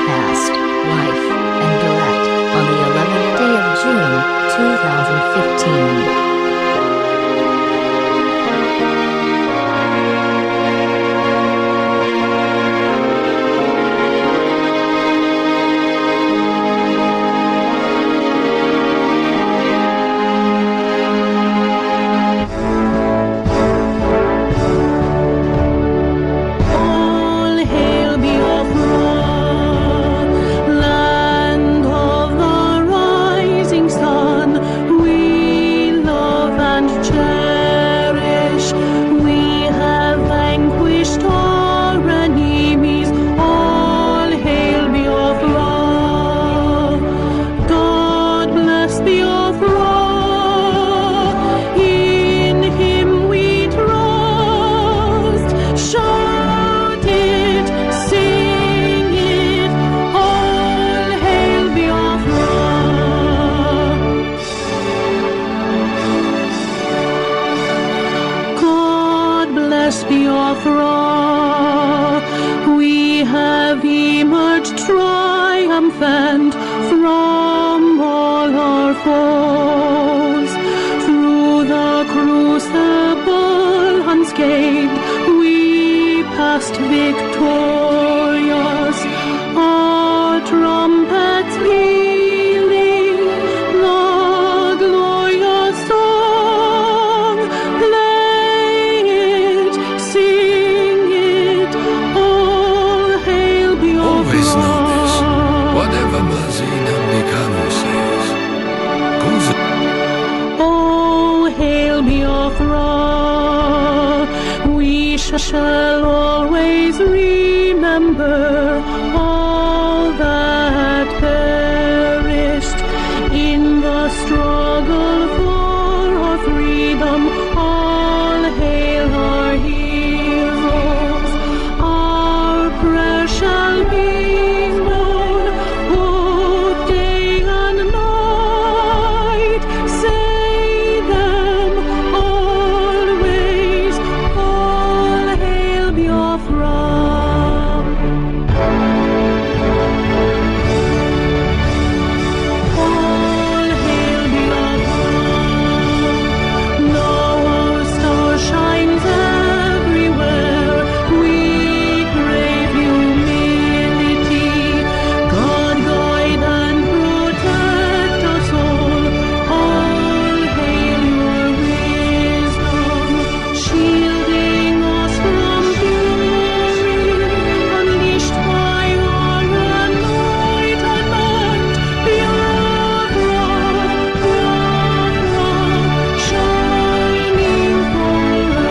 broadcast, live, and direct, on the 11th day of June, 2015. We have emerged triumphant from all our foes. Through the crucible unscathed, we passed victorious. Our trumpets pealing, the glorious song, play it, sing it, all hail Biafra. Always know this. Whatever Mazi, Nnamdi, Kanu says goes. Oh, hail Biafra. We shall always remember all that perished in the struggle for our freedom. All hail our heroes. Our prayer shall be known both day and night. Say them always. All hail Biafra. All hail Biafra. Now our star shines everywhere. We crave humility. God guide and protect us all. All hail your wisdom, shielding us from fury, unleashed by your enlightenment. Biafra, Biafra, shining forever.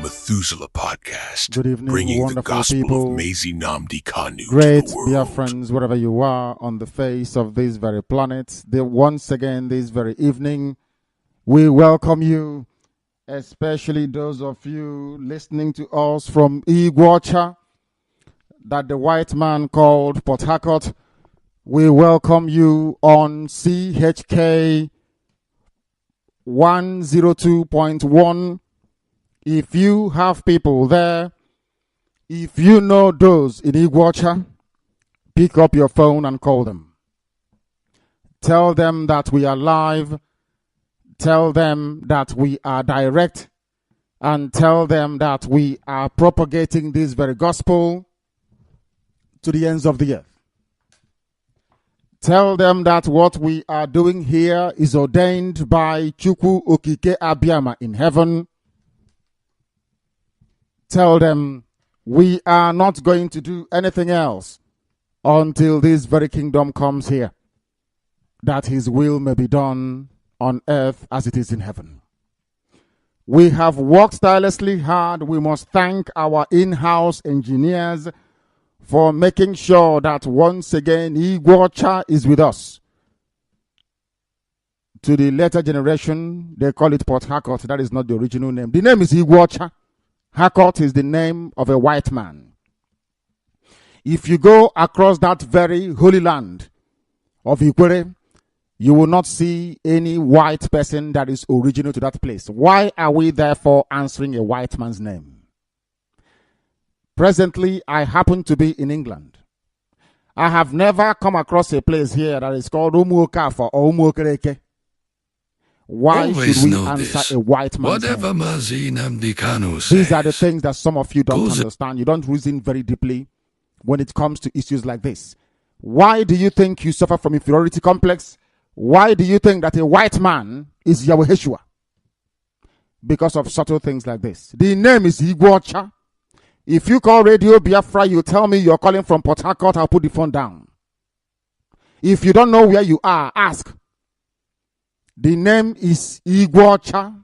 Methuselah Podcast. Good evening, bringing the wonderful gospel people. of Mazi, Nnamdi, Kanu Great to the world. dear friends, wherever you are on the face of this very planet, once again this very evening, we welcome you, especially those of you listening to us from Igbo, that the white man called Port Harcourt. We welcome you on CHK 102.1. If you have people there, if you know those in Igbo, pick up your phone and call them. Tell them that we are live. Tell them that we are direct. And tell them that we are propagating this very gospel to the ends of the earth. Tell them that what we are doing here is ordained by Chukwu Okike Abiyama in heaven. Tell them we are not going to do anything else until this very kingdom comes here, that his will may be done on earth as it is in heaven. We have worked tirelessly hard. We must thank our in-house engineers for making sure that once again Igbo is with us. To the later generation, they call it Port Harcourt. That is not the original name. The name is Igbo. Harcourt is the name of a white man. If you go across that very holy land of Ikwere, you will not see any white person that is original to that place. Why are we therefore answering a white man's name? Presently, I happen to be in England. I have never come across a place here that is called Umuokafa or Umuokereke. Why Always should we know answer this. a white man's Whatever head? Mazi Nnamdi Kanu says. These are the things that some of you don't Goes- understand. You don't reason very deeply when it comes to issues like this. Why do you think you suffer from inferiority complex? Why do you think that a white man is Yahweh Yeshua? Because of subtle things like this. The name is Igwocha. If you call Radio Biafra, you tell me you're calling from Port Harcourt, I'll put the phone down. If you don't know where you are, ask. The name is Igwocha,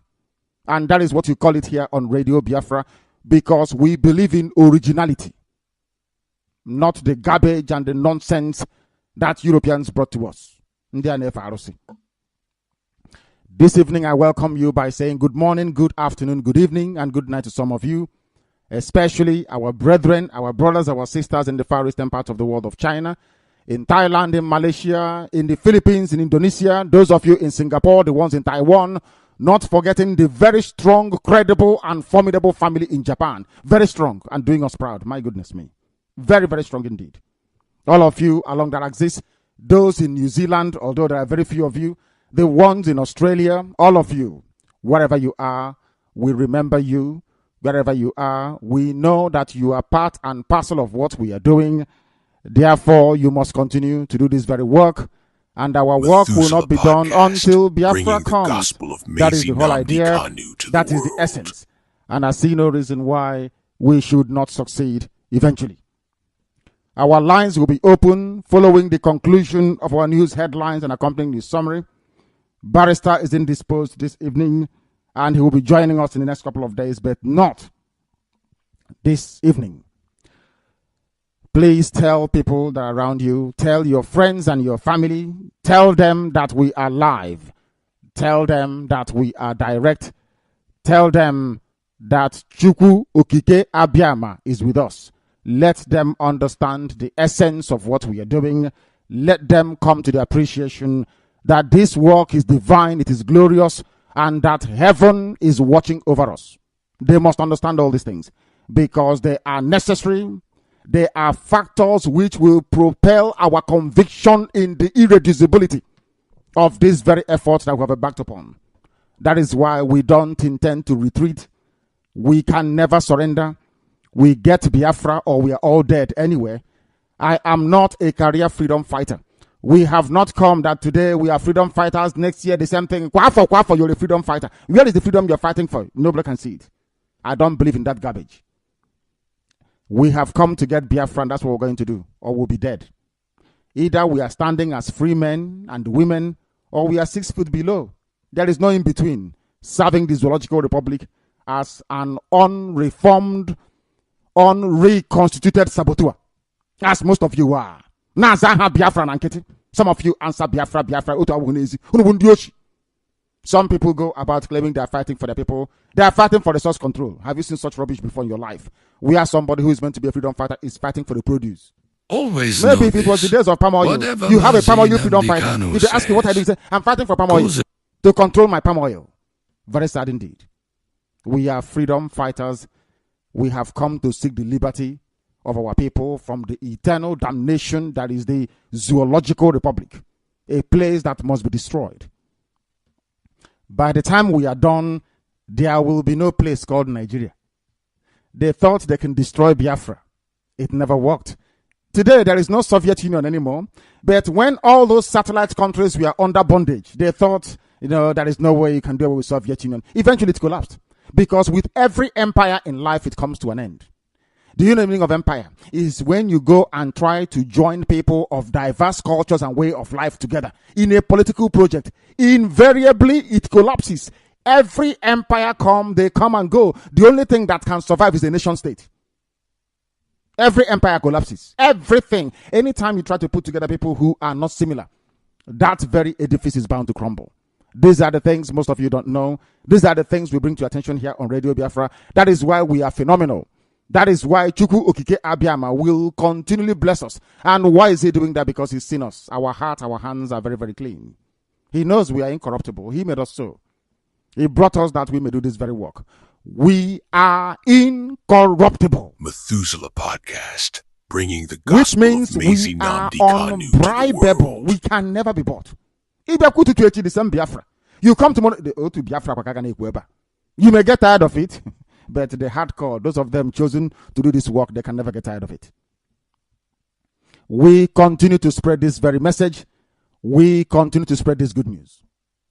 and that is what you call it here on Radio Biafra, because we believe in originality, not the garbage and the nonsense that Europeans brought to us. This evening, I welcome you by saying good morning, good afternoon, good evening, and good night to some of you, especially our brethren, our brothers, our sisters in the far eastern part of the world of China, in Thailand, in Malaysia, in the Philippines, in Indonesia, those of you in Singapore, the ones in Taiwan, not forgetting the very strong, credible, and formidable family in Japan. Very strong and doing us proud. My goodness me. Very, very strong indeed. All of you along that axis, those in New Zealand, although there are very few of you, the ones in Australia, all of you, wherever you are, we remember you. Wherever you are, we know that you are part and parcel of what we are doing. Therefore, you must continue to do this very work, and our work will not be done until Biafra comes. That is the whole idea. That is the essence. And I see no reason why we should not succeed eventually. Our lines will be open following the conclusion of our news headlines and accompanying the summary. Barrister is indisposed this evening, and he will be joining us in the next couple of days, but not this evening. Please tell people that are around you, tell your friends and your family, tell them that we are live, tell them that we are direct, tell them that Chukwu Okike Abiyama is with us. Let them understand the essence of what we are doing. Let them come to the appreciation that this work is divine, it is glorious, and that heaven is watching over us. They must understand all these things because they are necessary. They are factors which will propel our conviction in the irreducibility of this very effort that we have embarked upon. That is why we don't intend to retreat. We can never surrender. We get Biafra or we are all dead anyway. I am not a career freedom fighter. We have not come that today we are freedom fighters. Next year, the same thing. Kwafo, you're a freedom fighter. Where is the freedom you're fighting for? Nobody can see it. I don't believe in that garbage. We have come to get Biafra, and that's what we're going to do, or we'll be dead. Either we are standing as free men and women, or we are 6 feet below. There is no in between. Serving the Zoological Republic as an unreformed, unreconstituted saboteur, as most of you are. Some of you answer Biafra. Some people go about claiming they are fighting for the people. They are fighting for resource control. Have you seen such rubbish before in your life? We are somebody who is meant to be a freedom fighter is fighting for the produce. Always Maybe know if it was the this. days of palm oil, Whatever you have a Mazi palm oil freedom Nnamdi fighter. Kanu If they ask you what I do, you say, I'm fighting for palm oil to control my palm oil. Very sad indeed. We are freedom fighters. We have come to seek the liberty of our people from the eternal damnation that is the Zoological Republic, a place that must be destroyed. By the time we are done, there will be no place called Nigeria. They thought they can destroy Biafra. It never worked. Today, there is no Soviet Union anymore. But when all those satellite countries were under bondage, they thought, there is no way you can do away with Soviet Union. Eventually, it collapsed. Because with every empire in life, it comes to an end. Do you know the meaning of empire? Is when you go and try to join people of diverse cultures and way of life together in a political project. Invariably, it collapses. Every empire they come and go. The only thing that can survive is a nation state. Every empire collapses. Everything. Anytime you try to put together people who are not similar, that very edifice is bound to crumble. These are the things most of you don't know. These are the things we bring to your attention here on Radio Biafra. That is why we are phenomenal. That is why Chukwu Okike Abiyama will continually bless us. And why is he doing that? Because he's seen us. Our heart, our hands are very, very clean. He knows we are incorruptible. He made us so. He brought us that we may do this very work. We are incorruptible. Methuselah Podcast, bringing the Which gospel means of Mazi we are Nnamdi Kanu to the unbribable. world. We can never be bought. If you to the same Biafra, you come tomorrow to Biafra. You may get tired of it, but the hardcore, those of them chosen to do this work, they can never get tired of it. We continue to spread this very message. We continue to spread this good news.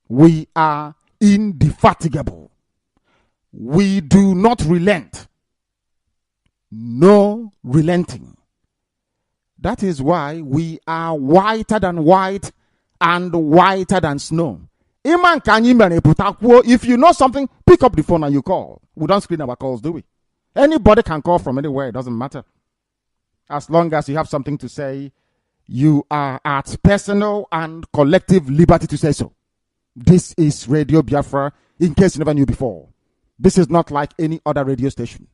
We are indefatigable. We do not relent. No relenting. That is why we are whiter than white and whiter than snow. If you know something, pick up the phone and you call. We don't screen our calls, do we? Anybody can call from anywhere. It doesn't matter. As long as you have something to say, you are at personal and collective liberty to say so. This is Radio Biafra, in case you never knew before. This is not like any other radio station.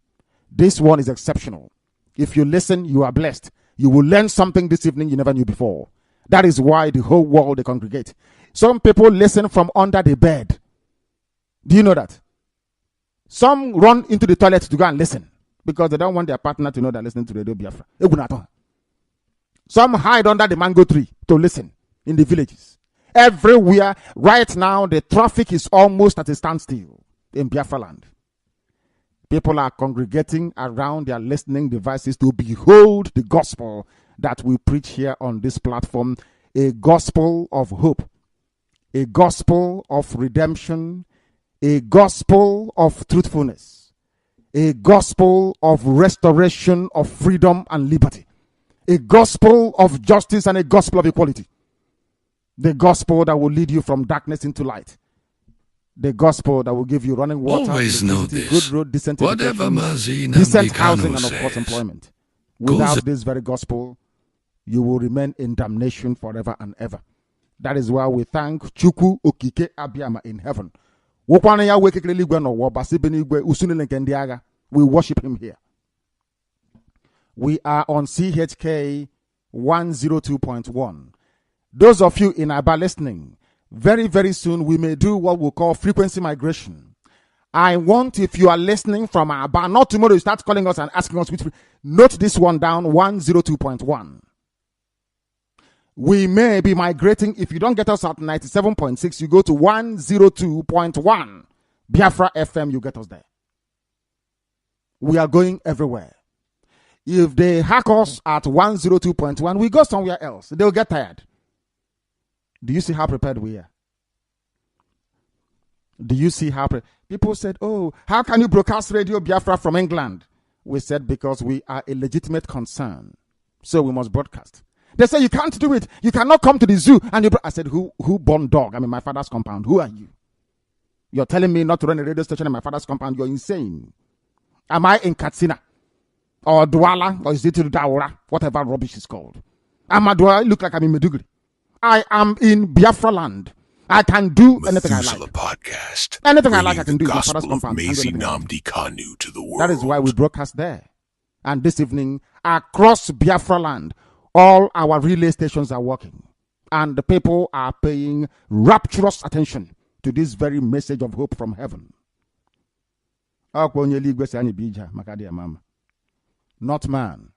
This one is exceptional. If you listen, you are blessed. You will learn something this evening you never knew before. That is why the whole world they congregate. Some people listen from under the bed. Do you know that? Some run into the toilet to go and listen because they don't want their partner to know they're listening to Radio Biafra. Some hide under the mango tree to listen in the villages. Everywhere, right now, the traffic is almost at a standstill in Biafraland. People are congregating around their listening devices to behold the gospel that we preach here on this platform, a gospel of hope, a gospel of redemption, a gospel of truthfulness, a gospel of restoration of freedom and liberty, a gospel of justice and a gospel of equality, the gospel that will lead you from darkness into light, the gospel that will give you running water, Always know good this. road, decent Whatever education, Mazi decent Nnamdi housing, Kanu and of course says. employment. Goes- Without this very gospel, you will remain in damnation forever and ever. That is why we thank Chukwu Okike Abiyama in heaven. We worship him here. We are on CHK 102.1. Those of you in Aba listening, very, very soon we may do what we call frequency migration. I want, if you are listening from Aba, not tomorrow you start calling us and asking us which. Note this one down, 102.1. We may be migrating. If you don't get us at 97.6, you go to 102.1. Biafra FM, you get us there. We are going everywhere. If they hack us at 102.1, we go somewhere else. They'll get tired. Do you see how prepared we are? Do you see how people said, oh, how can you broadcast Radio Biafra from England? We said, because we are a legitimate concern. So we must broadcast. They say, you can't do it. You cannot come to the zoo. And I said, who born dog? I mean, my father's compound. Who are you? You're telling me not to run a radio station in my father's compound. You're insane. Am I in Katsina? Or Douala? Or is it Daura? Whatever rubbish is called. Do I look like I'm in Meduguri? I am in Biafraland. I can do anything I Methuselah like. Podcast, Anything I like, I can bringing do. the My father's gospel of compound. Mazi Nnamdi Kanu to the world. That is why we broadcast there. And this evening, across Biafraland, all our relay stations are working. And the people are paying rapturous attention to this very message of hope from heaven. Not man.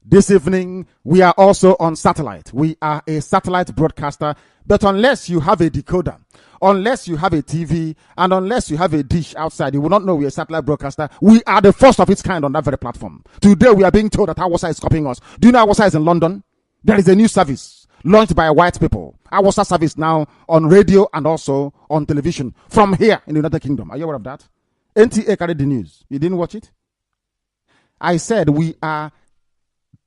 This evening, we are also on satellite. We are a satellite broadcaster, but unless you have a decoder, unless you have a TV, and unless you have a dish outside, you will not know we're a satellite broadcaster. We are the first of its kind on that very platform. Today, we are being told that Awasa is copying us. Do you know Awasa is in London? There is a new service launched by white people. Awasa service now on radio and also on television from here in the United Kingdom. Are you aware of that? NTA carried the news. You didn't watch it? I said we are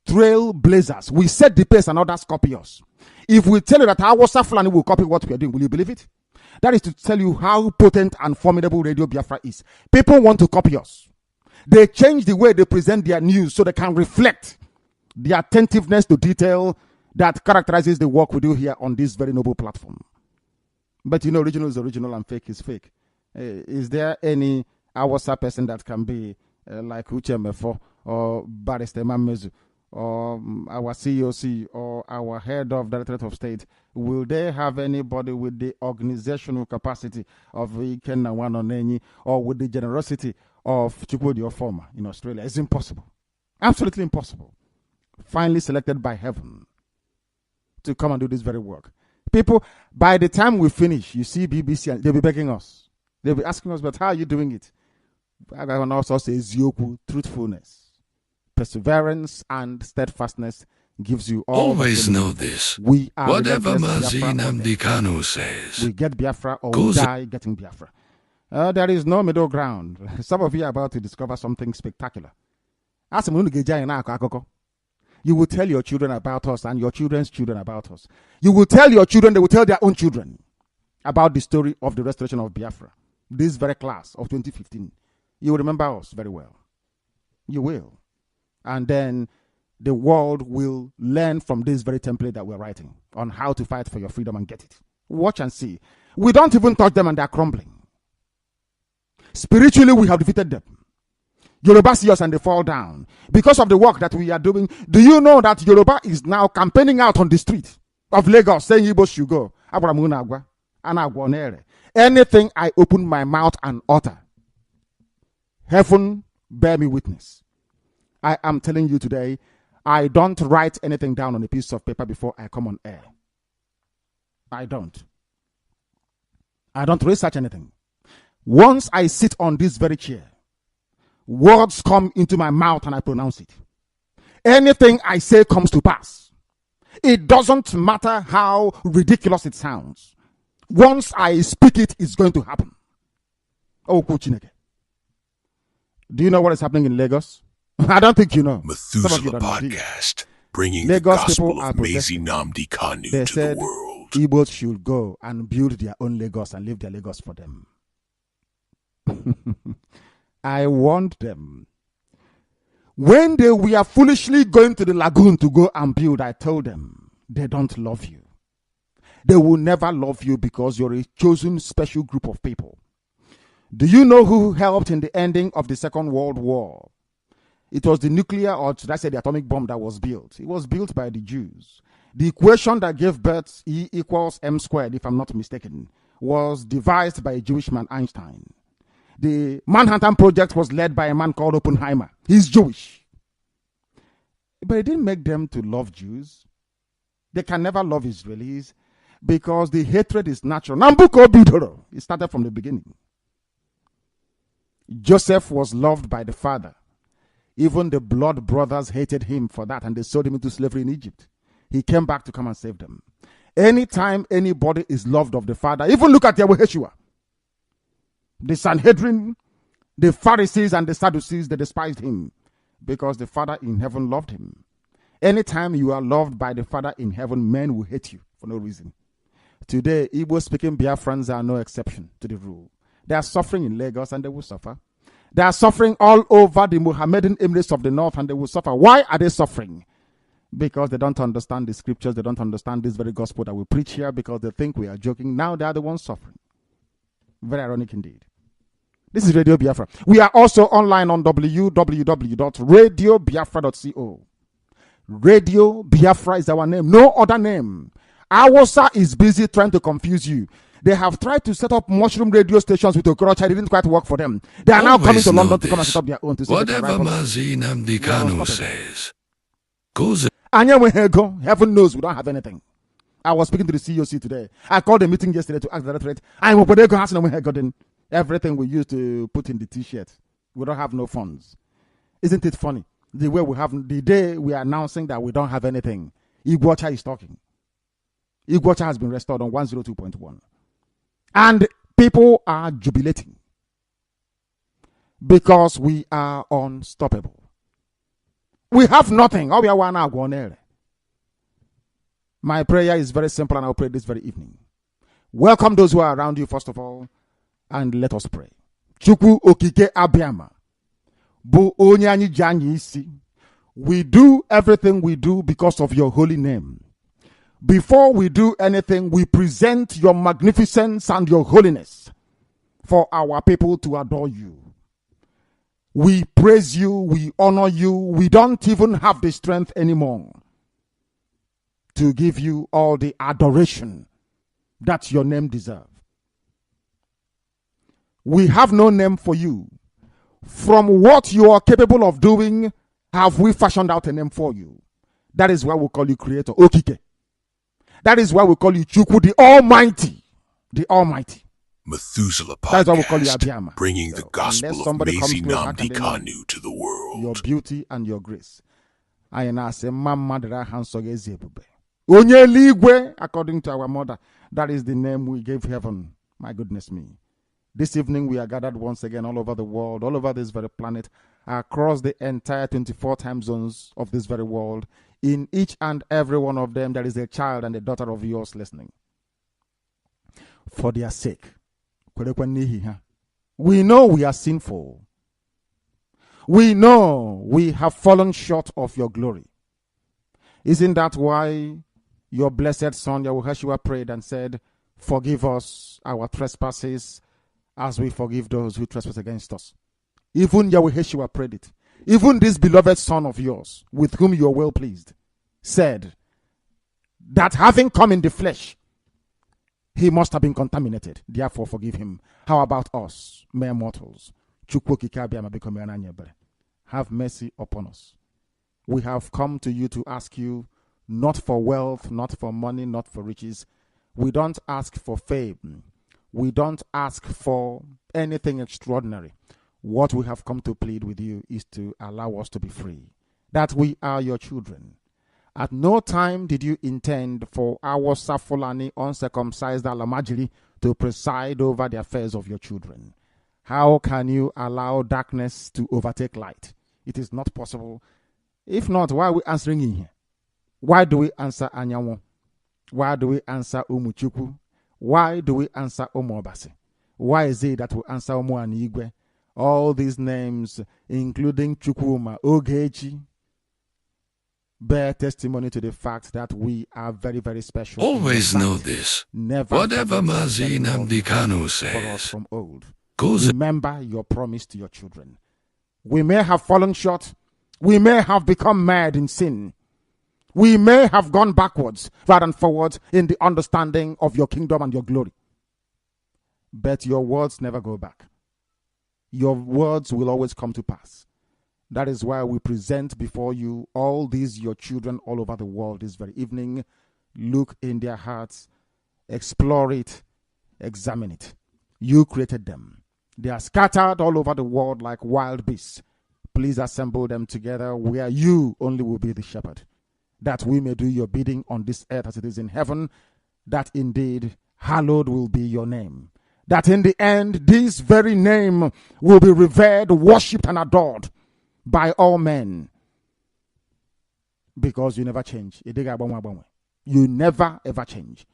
trailblazers. We set the pace and others copy us. If we tell you that our Fulani will copy what we are doing, will you believe it? That is to tell you how potent and formidable Radio Biafra is. People want to copy us. They change the way they present their news so they can reflect the attentiveness to detail that characterizes the work we do here on this very noble platform. But you know, original is original and fake is fake. Is there any Awasa person that can be like Uche Mefo or Barrister Mamezu or our COC or our head of Directorate of State, will they have anybody with the organizational capacity of Ken Wanoneni or with the generosity of Chukwudi Ofoma in Australia? It's impossible. Absolutely impossible. Finally selected by heaven to come and do this very work. People, by the time we finish, you see BBC, and they'll be begging us. They'll be asking us, but how are you doing it? I can also say Zioku, truthfulness. Perseverance and steadfastness gives you all. Always know this. We are whatever Mazi Nnamdi Kanu says. We get Biafra or we die getting Biafra. There is no middle ground. Some of you are about to discover something spectacular. You will tell your children about us and your children's children about us. You will tell your children, they will tell their own children about the story of the restoration of Biafra. This very class of 2015. You will remember us very well. You will. And then the world will learn from this very template that we're writing on how to fight for your freedom and get it. Watch and see. We don't even touch them and they're crumbling. Spiritually, we have defeated them. Yoruba see us and they fall down. Because of the work that we are doing, do you know that Yoruba is now campaigning out on the street of Lagos saying Igbo should go? Anything I open my mouth and utter, heaven bear me witness. I am telling you today, I don't write anything down on a piece of paper before I come on air. I don't research anything. Once I sit on this very chair, words come into my mouth and I pronounce it. Anything I say comes to pass. It doesn't matter how ridiculous it sounds. Once I speak it, it's going to happen. Oh, Kuchineke. Do you know what is happening in Lagos? I don't think you know. Methuselah Podcast, bringing Lagos the gospel people are of Mazi Nnamdi Kanu They to said the world. Igbos should go and build their own Lagos and leave their Lagos for them. I warned them. When they were foolishly going to the lagoon to go and build, I told them, they don't love you. They will never love you because you're a chosen special group of people. Do you know who helped in the ending of the Second World War? It was the nuclear, or should I say the atomic bomb that was built. It was built by the Jews. The equation that gave birth, E equals M squared, if I'm not mistaken, was devised by a Jewish man, Einstein. The Manhattan Project was led by a man called Oppenheimer. He's Jewish. But it didn't make them to love Jews. They can never love Israelis because the hatred is natural. Nambuko Bidoro. It started from the beginning. Joseph was loved by the father. Even the blood brothers hated him for that and they sold him into slavery in Egypt. He came back to come and save them. Anytime anybody is loved of the father, even look at Yeshua. The Sanhedrin, the Pharisees and the Sadducees, they despised him because the Father in heaven loved him. Anytime you are loved by the Father in heaven, men will hate you for no reason. Today, Igbo-speaking Biafrans are no exception to the rule. They are suffering in Lagos and they will suffer. They are suffering all over the Mohammedan Emirates of the North and they will suffer. Why are they suffering? Because they don't understand the scriptures. They don't understand this very gospel that we preach here because they think we are joking. Now they are the ones suffering. Very ironic indeed. This is Radio Biafra. We are also online on www.radiobiafra.co. Radio Biafra is our name. No other name. Awasa is busy trying to confuse you. They have tried to set up mushroom radio stations with Okorocha. It didn't quite work for them. They are now coming to London to come and set up their own. Whatever Mazi Nnamdi Kanu says goes. Heaven knows we don't have anything. I was speaking to the COC today. I called a meeting yesterday to ask the directorate. I'm going everything we used to put in the t-shirt. We don't have no funds. Isn't it funny? The way we have, the day we are announcing that we don't have anything, Igwocha is talking. Igwocha has been restored on 102.1. And people are jubilating. Because we are unstoppable. We have nothing. All we are now going there. My prayer is very simple and I'll pray this very evening. Welcome those who are around you first of all. And let us pray. Chukwu okike abiyama. Bu onye anyị ji anyị isi. We do everything we do because of your holy name. Before we do anything, we present your magnificence and your holiness for our people to adore you. We praise you, we honor you. We don't even have the strength anymore to give you all the adoration that your name deserves. We have no name for you. From what you are capable of doing, have we fashioned out a name for you? That is why we call you Creator, Okike. That is why we call you Chukwu, the Almighty. The Almighty. Methuselah That's why we call you Podcast, Abiyama. bringing the gospel of Mazi Nnamdi Kanu Kanu to the world. your beauty and your grace. I na say mama dara hanso gezi ebube. Onye eluigwe, according to our mother, that is the name we gave heaven. My goodness me. This evening we are gathered once again all over the world, all over this very planet, across the entire 24 time zones of this very world. In each and every one of them, there is a child and a daughter of yours listening. For their sake. We know we are sinful. We know we have fallen short of your glory. Isn't that why your blessed son Yahushua prayed and said, forgive us our trespasses as we forgive those who trespass against us? Even Yahushua prayed it. Even this beloved son of yours, with whom you are well pleased, said that having come in the flesh, he must have been contaminated. Therefore, forgive him. How about us, mere mortals? Have mercy upon us. We have come to you to ask you, not for wealth, not for money, not for riches. We don't ask for fame. We don't ask for anything extraordinary. What we have come to plead with you is to allow us to be free, that we are your children. At no time did you intend for our Safulani uncircumcised Alamajiri to preside over the affairs of your children. How can you allow darkness to overtake light? It is not possible. If not, why are we answering in here? Why do we answer Anyanwo? Why do we answer Umuchuku? Why do we answer Omobasi? Why is it that we answer Omo Anigwe? All these names, including Chukwuma, Ogechi, bear testimony to the fact that we are very, very special. Always know this. Never Whatever Mazi Nnamdi Kanu for us says from old. goes. Remember your promise to your children. We may have fallen short. We may have become mad in sin. We may have gone backwards rather than forwards in the understanding of your kingdom and your glory. But your words never go back. Your words will always come to pass. That is why we present before you all these your children all over the world this very evening. Look in their hearts, explore it, examine it. You created them. They are scattered all over the world like wild beasts. Please assemble them together where you only will be the shepherd, that we may do your bidding on this earth as it is in heaven, that indeed hallowed will be your name, that in the end this very name will be revered, worshipped, and adored by all men, because you never change. You never ever change.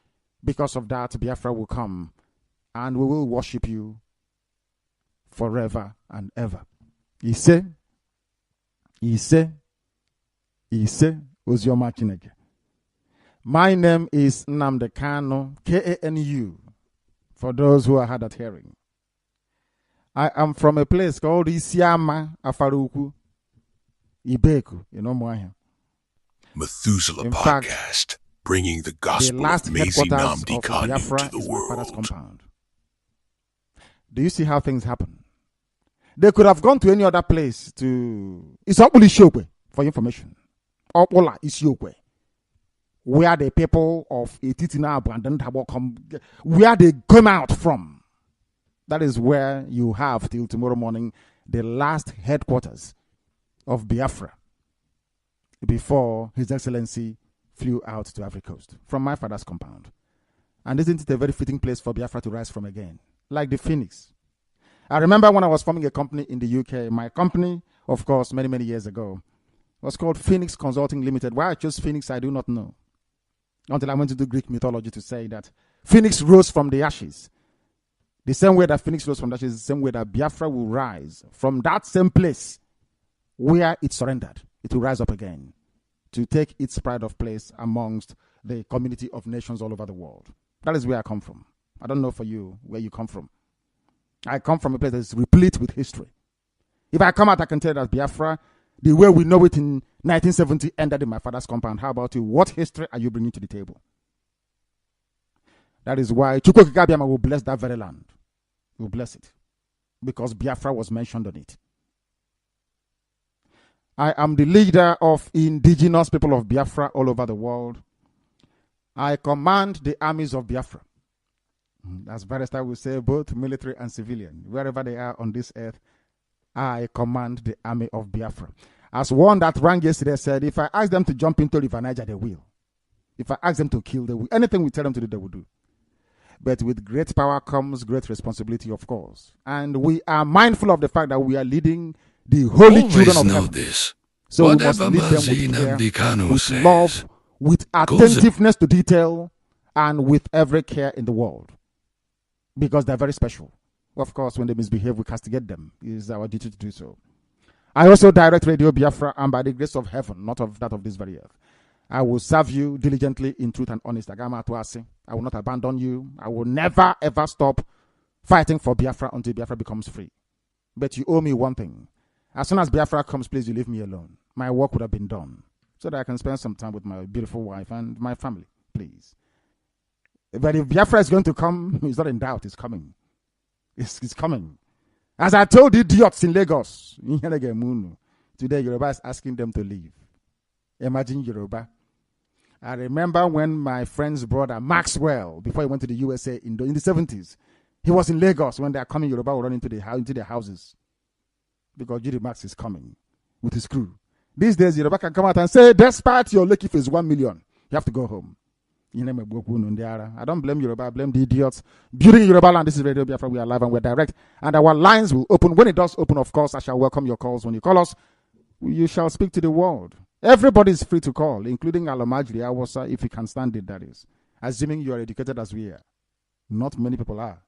Because of that, Biafra will come and we will worship you forever and ever. Ise Ozioma Chineke. My name is Nnamdi Kanu, Kanu, for those who are hard at hearing. I am from a place called Isiama Afaruku, Ibeku, Moahi. Methuselah In fact, Podcast, bringing the The gospel of last Mazi headquarters Nnamdi of Kanu Biafra to is the my father's world. compound. Do you see how things happen? They could have gone to any other place to... It's Opuli Shokwe, for information. Opola is Shokwe. Where the people of Etitina Brandon Tabo come... Where they come out from. That is where you have, till tomorrow morning, the last headquarters of Biafra, before His Excellency flew out to Ivory Coast, from my father's compound. And isn't it a very fitting place for Biafra to rise from again? Like the phoenix. I remember when I was forming a company in the UK, my company, of course, many, many years ago, was called Phoenix Consulting Limited. Why I chose Phoenix, I do not know. Until I went to do Greek mythology to say that Phoenix rose from the ashes. The same way that Phoenix rose from the ashes is the same way that Biafra will rise from that same place where it surrendered. It will rise up again to take its pride of place amongst the community of nations all over the world. That is where I come from. I don't know for you where you come from. I come from a place that is replete with history. If I come out, I can tell you that Biafra, the way we know it in 1970, ended in my father's compound. How about you? What history are you bringing to the table? That is why Chukwu Kikabiyama will bless that very land. He will bless it. Because Biafra was mentioned on it. I am the leader of indigenous people of Biafra all over the world. I command the armies of Biafra. As Barrister will say, both military and civilian. Wherever they are on this earth, I command the army of Biafra. As one that rang yesterday said, if I ask them to jump into River Niger, they will. If I ask them to kill, they will. Anything we tell them to do, they will do. But with great power comes great responsibility, of course. And we are mindful of the fact that we are leading the holy children of heaven. This. So Whatever we must lead Mazi them with Nnamdi care, Kanu with says, love, with attentiveness to detail, and with every care in the world. Because they're very special. Of course, when they misbehave, we castigate them. It is our duty to do so. I also direct Radio Biafra, and by the grace of heaven, not of that of this very earth, I will serve you diligently in truth and honesty. I will not abandon you. I will never, ever stop fighting for Biafra until Biafra becomes free. But you owe me one thing. As soon as Biafra comes, please, you leave me alone. My work would have been done so that I can spend some time with my beautiful wife and my family, please. But if Biafra is going to come, it's not in doubt. It's coming. It's coming. As I told the idiots in Lagos, today Yoruba is asking them to leave. Imagine Yoruba. I remember when my friend's brother Maxwell, before he went to the USA in the 70s, he was in Lagos when they are coming. Yoruba will run into their houses because Judy Max is coming with his crew. These days, Yoruba can come out and say, despite your lucky fees 1 million, you have to go home. I don't blame Yoruba, I blame the idiots. Building Yoruba land, this is Radio Biafra, we are live and we're direct. And our lines will open. When it does open, of course, I shall welcome your calls. When you call us, you shall speak to the world. Everybody is free to call, including Alamajri, Awasa, if you can stand it, that is. Assuming you are educated as we are. Not many people are.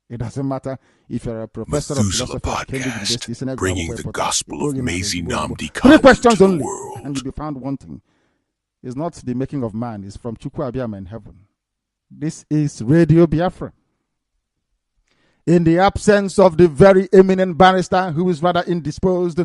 It doesn't matter if you're a professor of philosophy at Cambridge University, bringing the gospel of Mazi Nnamdi Kanu 3 questions to the only, world. and you'll be found wanting. It's not the making of man. It's from Chukwu Abiyama in heaven. This is Radio Biafra. In the absence of the very eminent barrister who is rather indisposed,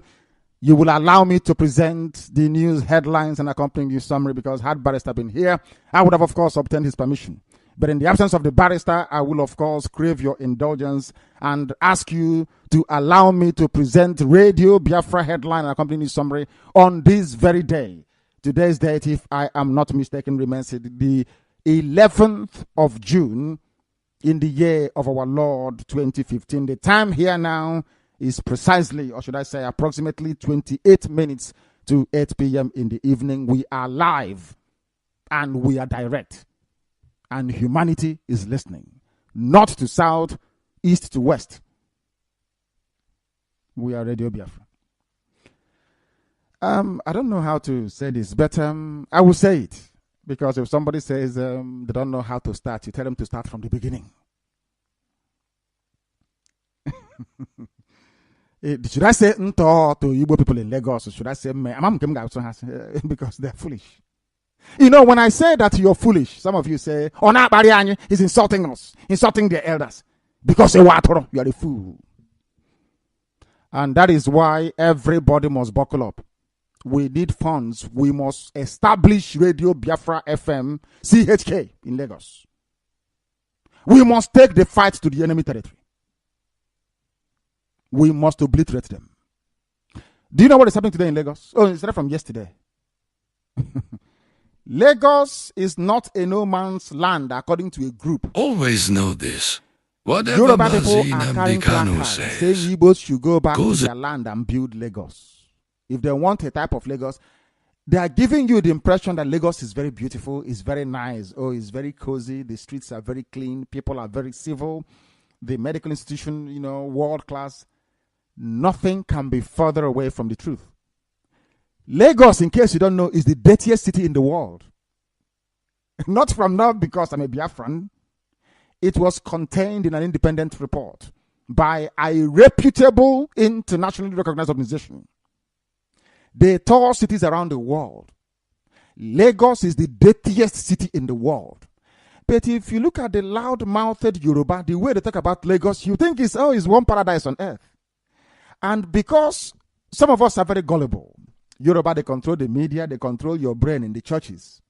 you will allow me to present the news headlines and accompanying news summary, because had barrister been here, I would have, of course, obtained his permission. But in the absence of the barrister, I will, of course, crave your indulgence and ask you to allow me to present Radio Biafra headline and accompanying news summary on this very day. Today's date, if I am not mistaken, remains the 11th of June in the year of our Lord 2015. The time here now is precisely, or should I say approximately 28 minutes to 8 p.m. in the evening. We are live and we are direct. And humanity is listening. North to south, east to west. We are Radio Biafra. I don't know how to say this, but I will say it. Because if somebody says they don't know how to start, you tell them to start from the beginning. Should I say Nto to Igbo people in Lagos, or should I say because they're foolish? You know, when I say that you're foolish, some of you say, Ona Bariani is insulting us, insulting their elders. Because you are a fool. And that is why everybody must buckle up. We need funds. We must establish Radio Biafra FM CHK in Lagos. We must take the fight to the enemy territory. We must obliterate them. Do you know what is happening today in Lagos? Oh, it's from yesterday. Lagos is not a no man's land, according to a group. Always know this. Whatever Yoruba people Mazi are Nnamdi carrying Kanu placards says, saying Igbos should go back to goes their land and build Lagos. If they want a type of Lagos, they are giving you the impression that Lagos is very beautiful, is very nice, oh, it's very cozy, the streets are very clean, people are very civil, the medical institution, you know, world class. Nothing can be further away from the truth. Lagos, in case you don't know, is the dirtiest city in the world. Not from now because I'm a Biafran. It was contained in an independent report by a reputable, internationally recognized organization. They tour cities around the world. Lagos is the dirtiest city in the world. But if you look at the loud-mouthed Yoruba, the way they talk about Lagos, you think it's one paradise on earth. And because some of us are very gullible, Yoruba, they control the media, they control your brain in the churches.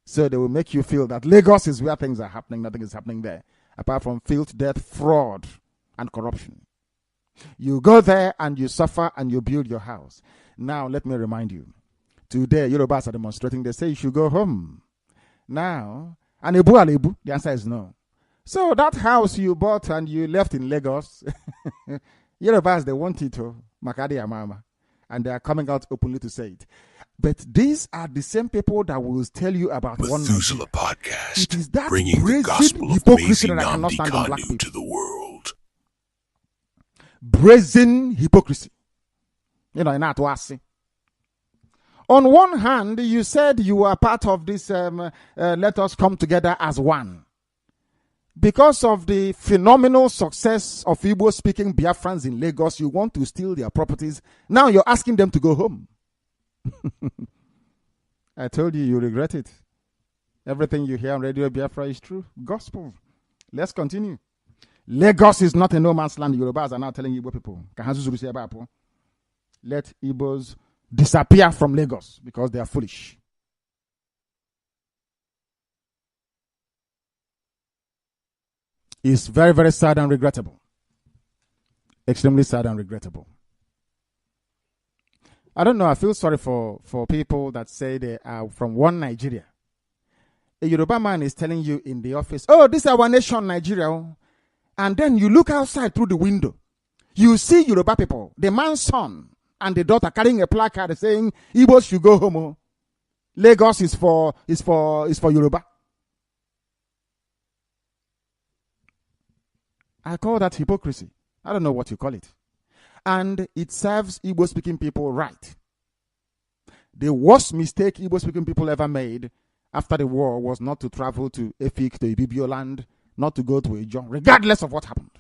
So they will make you feel that Lagos is where things are happening, nothing is happening there, apart from filth, death, fraud, and corruption. You go there and you suffer and you build your house. Now, let me remind you, today, Yorubas are demonstrating, they say you should go home. Now, and Ebu, the answer is no. So that house you bought and you left in Lagos, Yorubas, they want it to, Makadi Amama, and they are coming out openly to say it. But these are the same people that will tell you about one Methuselah Nigeria. Podcast, It is that bringing the brazen gospel of hypocrisy Mazi that I cannot Nnamdi stand in black Kanu people. to the world. Brazen hypocrisy. In Atwasi. On one hand, you said you are part of this, let us come together as one. Because of the phenomenal success of Igbo-speaking Biafrans in Lagos, you want to steal their properties. Now you're asking them to go home. I told you, you regret it. Everything you hear on Radio Biafra is true. Gospel. Let's continue. Lagos is not a no man's land. Yorubas are now telling Igbo people, let Igbos disappear from Lagos because they are foolish. It's very, very sad and regrettable. Extremely sad and regrettable. I don't know. I feel sorry for people that say they are from one Nigeria. A Yoruba man is telling you in the office, oh, this is our nation, Nigeria. And then you look outside through the window. You see Yoruba people, the man's son and the daughter carrying a placard saying, Igbos should go home. Lagos is for Yoruba. I call that hypocrisy. I don't know what you call it. And it serves Igbo-speaking people right. The worst mistake Igbo-speaking people ever made after the war was not to travel to Efik, to Biafraland, not to go to Ijon, regardless of what happened.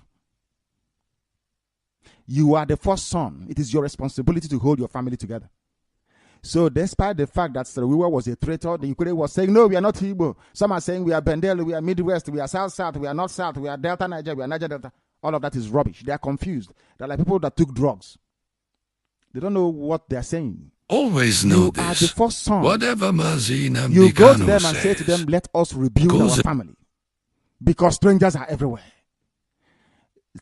You are the first son. It is your responsibility to hold your family together. So despite the fact that Sarawiwa was a traitor, the Ukraine was saying, no, we are not Igbo. Some are saying we are Bendel, we are Midwest, we are South, we are North South, we are Delta Niger, we are Niger Delta. All of that is rubbish. They are confused. They're like people that took drugs. They don't know what they're saying. Always know You this. are the first son. Whatever Mazi Nnamdi You go to Kanu them and say to says, them, let us rebuild goes our family. Because strangers are everywhere.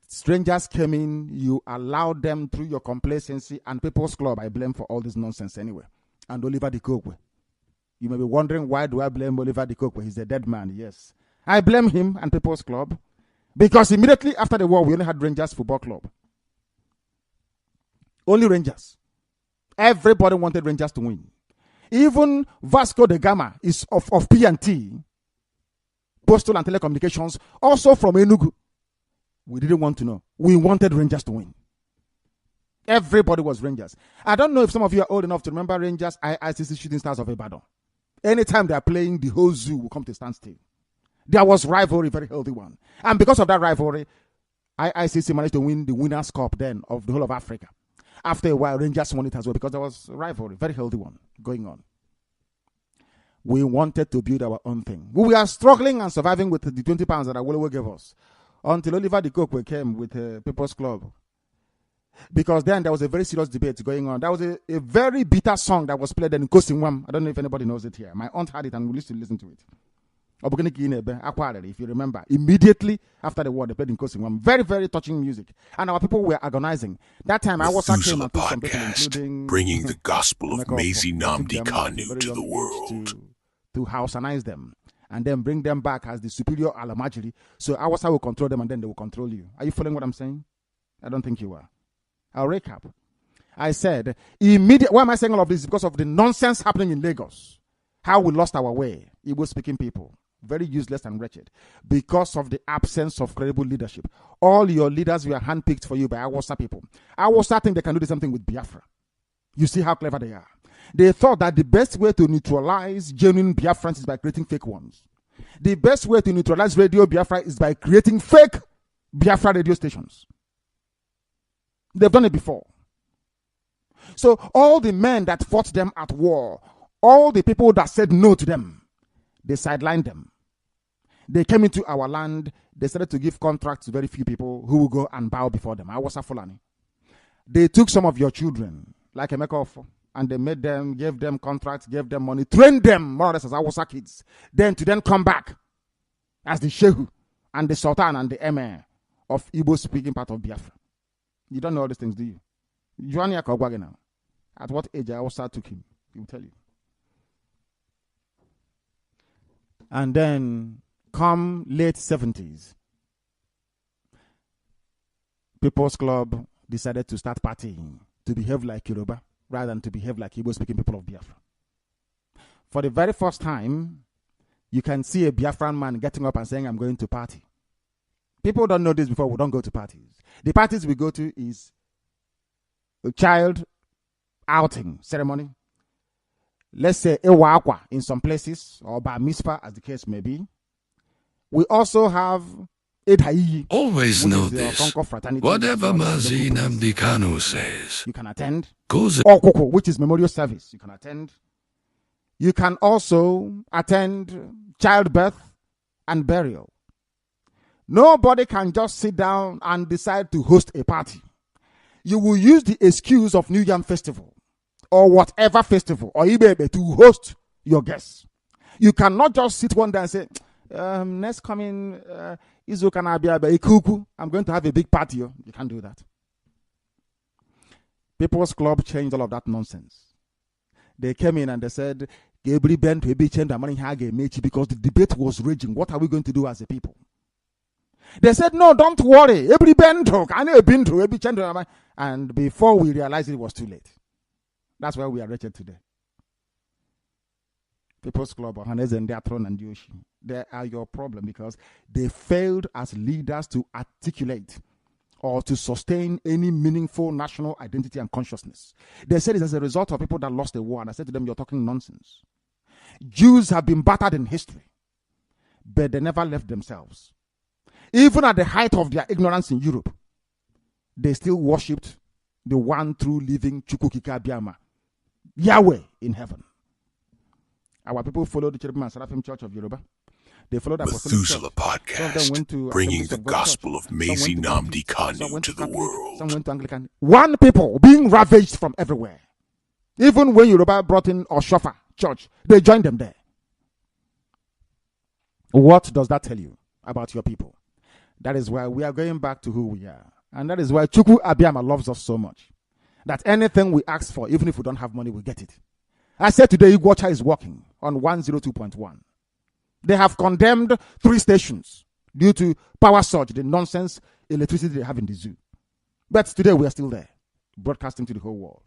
Strangers came in, you allowed them through your complacency, and People's Club, I blame for all this nonsense anyway. And Oliver de Kokwe. You may be wondering, why do I blame Oliver de Kokwe? He's a dead man, yes. I blame him and People's Club because immediately after the war, we only had Rangers Football Club. Only Rangers. Everybody wanted Rangers to win. Even Vasco da Gama is of P&T, Postal and Telecommunications, also from Enugu. We didn't want to know. We wanted Rangers to win. Everybody was Rangers. I don't know if some of you are old enough to remember Rangers IICC Shooting Stars of Ibadan. Anytime they are playing, the whole zoo will come to standstill. There was rivalry, very healthy one. And because of that rivalry, IICC managed to win the Winners' Cup then of the whole of Africa. After a while, Rangers won it as well because there was rivalry, very healthy one going on. We wanted to build our own thing. We were struggling and surviving with the 20 pounds that Awolowo gave us until Oliver de Kokwe came with People's Club. Because then there was a very serious debate going on. There was a very bitter song that was played in Kosinwam. I don't know if anybody knows it here. My aunt had it and we used to listen to it. If you remember, immediately after the war, they played in Kosinwam. Very, very touching music. And our people were agonizing. That time, I was came and took some people, including bringing the gospel of Mazi Nnamdi Kanu to the world. To houseize them and then bring them back as the superior Alamajiri. So Awasa will control them and then they will control you. Are you following what I'm saying? I don't think you are. I'll recap. I said, why am I saying all of this? Because of the nonsense happening in Lagos. How we lost our way. Igbo-speaking people. Very useless and wretched. Because of the absence of credible leadership. All your leaders were handpicked for you by Awasa people. Awasa think they can do the same thing with Biafra. You see how clever they are. They thought that the best way to neutralize genuine Biafrans is by creating fake ones. The best way to neutralize Radio Biafra is by creating fake Biafra radio stations. They've done it before. So all the men that fought them at war, all the people that said no to them, they sidelined them. They came into our land. They started to give contracts to very few people who will go and bow before them. I was a Fulani. They took some of your children, like Emeka Ofo, and they made them, gave them contracts, gave them money, trained them more or less as Hausa kids. Then to then come back as the Shehu and the Sultan and the Emir of Igbo speaking part of Biafra. You don't know all these things, do you? Joania Kogwage now. At what age Hausa took him? He will tell you. And then come late 70s, People's Club decided to start partying, to behave like Yoruba rather than to behave like Igbo-speaking people of Biafra. For the very first time, you can see a Biafran man getting up and saying, I'm going to party. People don't know this before. We don't go to parties. The parties we go to is a child outing ceremony. Let's say Ewa Akwa in some places, or Bar Mitzvah as the case may be. We also have Always know this. Whatever Mazi Nnamdi Kanu says, you can attend. Goes Or Koko, which is memorial service, you can attend. You can also attend childbirth and burial. Nobody can just sit down and decide to host a party. You will use the excuse of New Yam Festival or whatever festival or Ibebe to host your guests. You cannot just sit one day and say, next coming Izuka, I'm going to have a big party. You can't do that. People's Club changed all of that nonsense. They came in and they said, because the debate was raging. What are we going to do as a people? They said, no, don't worry. And before we realized it was too late. That's why we are wretched today. People's Club, Ohanes and their throne and Yoshi, they are your problem because they failed as leaders to articulate or to sustain any meaningful national identity and consciousness. They said it as a result of people that lost the war, and I said to them, you're talking nonsense. Jews have been battered in history, but they never left themselves. Even at the height of their ignorance in Europe, they still worshipped the one true living Chukwukika Biama, Yahweh in heaven. Our people followed the Cherubim and Seraphim Church of Yoruba. They followed Methuselah Podcast, bringing the gospel of Mazi Nnamdi Kanu to the world. Some went to Anglican. One people being ravaged from everywhere. Even when Yoruba brought in Oshofa Church, they joined them there. What does that tell you about your people? That is why we are going back to who we are. And that is why Chukwu Abiyama loves us so much. That anything we ask for, even if we don't have money, we get it. I said today, Igwocha is working on 102.1. They have condemned 3 stations due to power surge, the nonsense electricity they have in the zoo. But today we are still there, broadcasting to the whole world.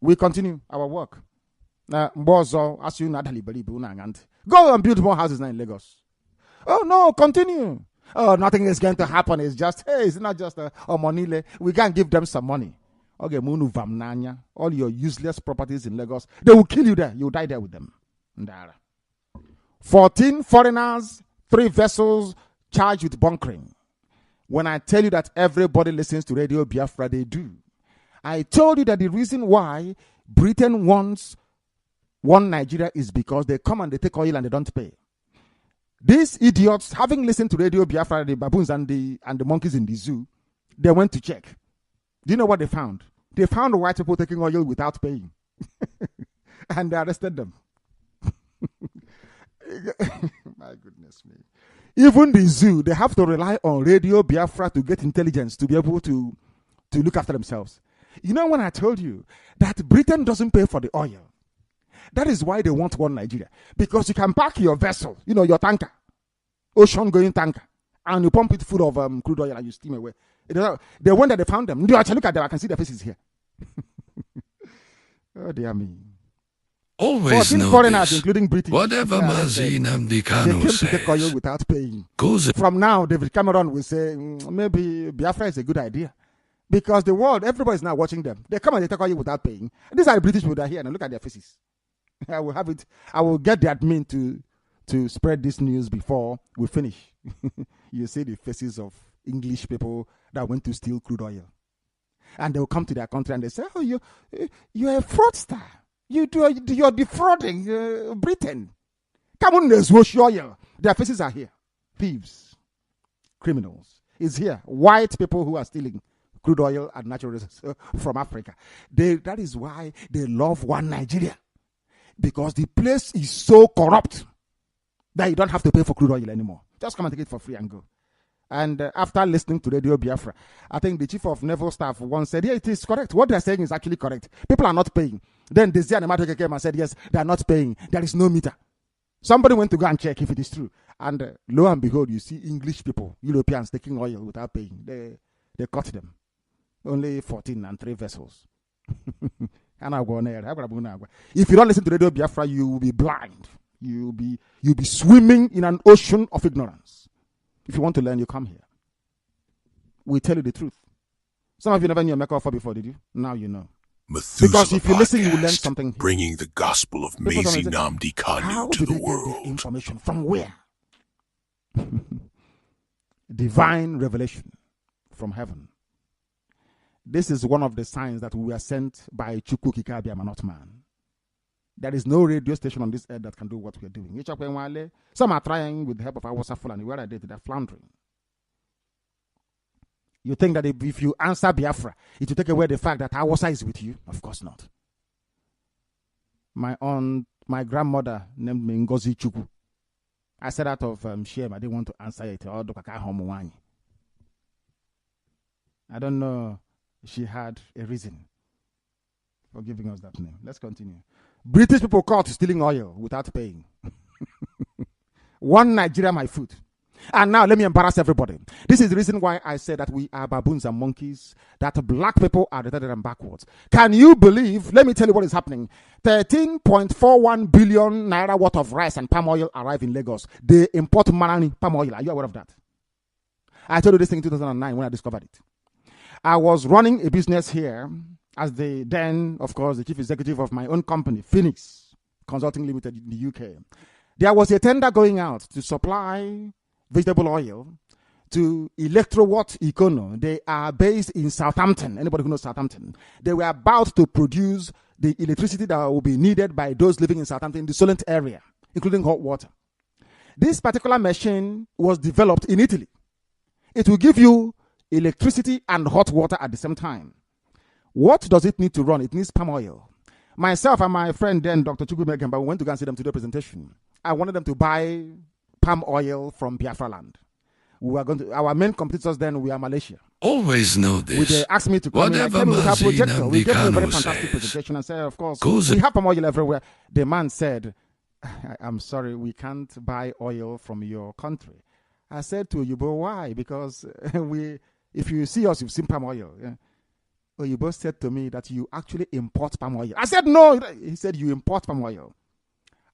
We continue our work. Go and build more houses now in Lagos. Oh no, continue. Oh, nothing is going to happen. It's just, hey, it's not just a money. We can give them some money. Okay, Munu Vamnanya, all your useless properties in Lagos, they will kill you there. You will die there with them. 14 foreigners, 3 vessels charged with bunkering. When I tell you that everybody listens to Radio Biafra, they do. I told you that the reason why Britain wants one Nigeria is because they come and they take oil and they don't pay. These idiots, having listened to Radio Biafra, the baboons and the monkeys in the zoo, they went to check. Do you know what they found? They found white people taking oil without paying. And they arrested them. My goodness me. Even the zoo, they have to rely on Radio Biafra to get intelligence, to be able to look after themselves. You know when I told you that Britain doesn't pay for the oil, that is why they want one Nigeria. Because you can park your vessel, your tanker, ocean-going tanker, and you pump it full of crude oil and you steam away. The one that they found them, look at them, I can see their faces here. Oh, dear me. Always know foreigners, this. including British. Whatever Mazi Nnamdi Kanu says, they came to take oil without paying. From now, David Cameron will say, maybe Biafra is a good idea. Because the world, everybody is now watching them. They come and they take oil without paying. These are the British people that are here, and look at their faces. I will have it. I will get the admin to spread this news before we finish. You see the faces of English people that went to steal crude oil. And they will come to their country and they say, oh, you're a fraudster. You're defrauding Britain. Come on, there's oil. Their faces are here. Thieves. Criminals. It's here. White people who are stealing crude oil and natural resources from Africa. That is why they love one Nigeria. Because the place is so corrupt that you don't have to pay for crude oil anymore. Just come and take it for free and go. And after listening to Radio Biafra, I think the chief of naval staff once said, yeah, it is correct. What they're saying is actually correct. People are not paying. Then the Zianimatoke came and said, yes, they are not paying. There is no meter. Somebody went to go and check if it is true. And lo and behold, you see English people, Europeans taking oil without paying. They caught them. Only 14 and 3 vessels. If you don't listen to Radio Biafra, you will be blind. You'll be swimming in an ocean of ignorance. If you want to learn, you come here. We tell you the truth. Some of you never knew a Mecca offer before, did you? Now you know. Methuselah Because if you listen, you will learn Podcast, something here. bringing the gospel of Mazi Nnamdi How Kanu to did the they get their world. information? From where? Divine revelation from heaven. This is one of the signs that we were sent by Chukwu Kikabiama, not man. There is no radio station on this earth that can do what we are doing. Some are trying with the help of Awasa Fulani. Where are they? They're floundering. You think that if you answer Biafra, it will take away the fact that Awasa is with you? Of course not. My grandmother named me Ngozi Chukwu. I said out of shame, I didn't want to answer it. I don't know. She had a reason for giving us that name. Let's continue. British people caught stealing oil without paying. One Nigeria, my food. And now let me embarrass everybody. This is the reason why I say that we are baboons and monkeys, that black people are retarded and backwards. Can you believe, let me tell you what is happening. 13.41 billion naira worth of rice and palm oil arrive in Lagos. They import Manani palm oil. Are you aware of that? I told you this thing in 2009 when I discovered it. I was running a business here as then, of course, the chief executive of my own company, Phoenix Consulting Limited in the UK. There was a tender going out to supply vegetable oil to Electrowatt Econo. They are based in Southampton. Anybody who knows Southampton? They were about to produce the electricity that will be needed by those living in Southampton, the Solent area, including hot water. This particular machine was developed in Italy. It will give you electricity and hot water at the same time. What does it need to run? It needs palm oil. Myself and my friend then, Dr. Chukwu Megemba, we went to go and see them to do a presentation. I wanted them to buy palm oil from Biafraland. We were going to, our main competitors then were Malaysia. Always know this. They asked me to come in. I came with our projector. We gave them a very fantastic presentation and said, of course, we have palm oil everywhere. The man said, I'm sorry, we can't buy oil from your country. I said to Oyubo, why? Because if you see us, you've seen palm oil. Yeah. Oyubo said to me that you actually import palm oil. I said, no. He said, you import palm oil.